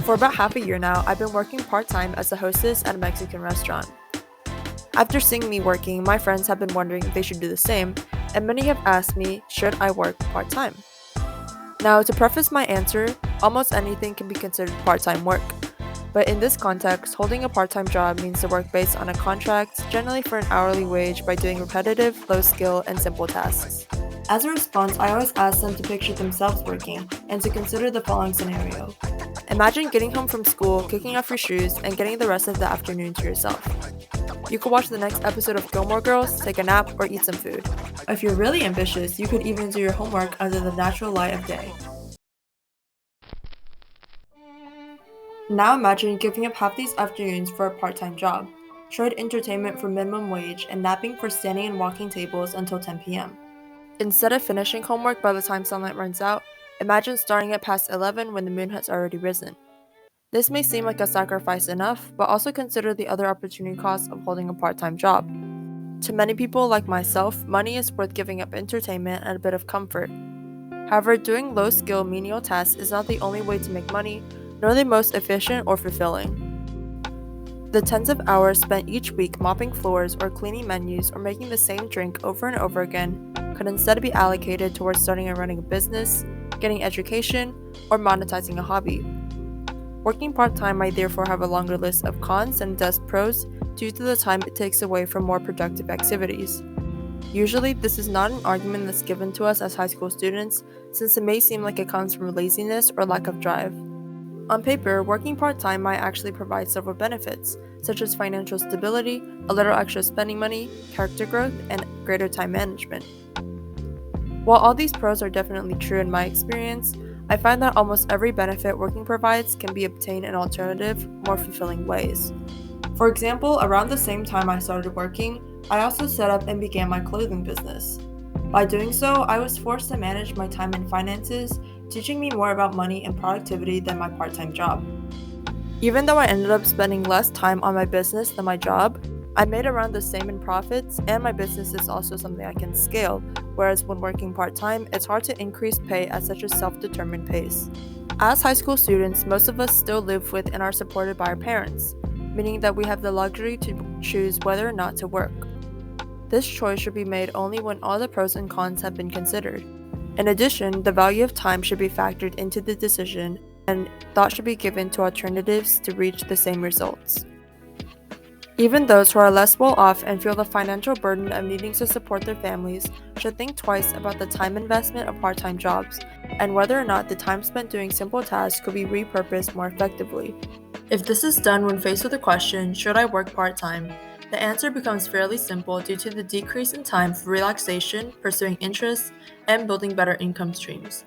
For about half a year now, I've been working part-time as a hostess at a Mexican restaurant. After seeing me working, my friends have been wondering if they should do the same, and many have asked me, should I work part-time? Now, to preface my answer, almost anything can be considered part-time work. But in this context, holding a part-time job means to work based on a contract, generally for an hourly wage, by doing repetitive, low-skill, and simple tasks. As a response, I always ask them to picture themselves working and to consider the following scenario. Imagine getting home from school, kicking off your shoes, and getting the rest of the afternoon to yourself. You could watch the next episode of Gilmore Girls, take a nap, or eat some food. If you're really ambitious, you could even do your homework under the natural light of day. Now imagine giving up half these afternoons for a part-time job, short entertainment for minimum wage, and napping for standing and walking tables until 10 p.m. Instead of finishing homework by the time sunlight runs out, imagine starting at past 11 when the moon has already risen. This may seem like a sacrifice enough, but also consider the other opportunity costs of holding a part-time job. To many people like myself, money is worth giving up entertainment and a bit of comfort. However, doing low-skill menial tasks is not the only way to make money, nor the most efficient or fulfilling. The tens of hours spent each week mopping floors or cleaning menus or making the same drink over and over again could instead be allocated towards starting and running a business, getting education, or monetizing a hobby. Working part-time might therefore have a longer list of cons than it does pros due to the time it takes away from more productive activities. Usually, this is not an argument that's given to us as high school students, since it may seem like it comes from laziness or lack of drive. On paper, working part-time might actually provide several benefits, such as financial stability, a little extra spending money, character growth, and greater time management. While all these pros are definitely true in my experience, I find that almost every benefit working provides can be obtained in alternative, more fulfilling ways. For example, around the same time I started working, I also set up and began my clothing business. By doing so, I was forced to manage my time and finances, teaching me more about money and productivity than my part-time job. Even though I ended up spending less time on my business than my job, I made around the same in profits, and my business is also something I can scale, whereas when working part-time, it's hard to increase pay at such a self-determined pace. As high school students, most of us still live with and are supported by our parents, meaning that we have the luxury to choose whether or not to work. This choice should be made only when all the pros and cons have been considered. In addition, the value of time should be factored into the decision, and thought should be given to alternatives to reach the same results. Even those who are less well off and feel the financial burden of needing to support their families should think twice about the time investment of part-time jobs and whether or not the time spent doing simple tasks could be repurposed more effectively. If this is done when faced with the question, should I work part-time? The answer becomes fairly simple due to the decrease in time for relaxation, pursuing interests, and building better income streams.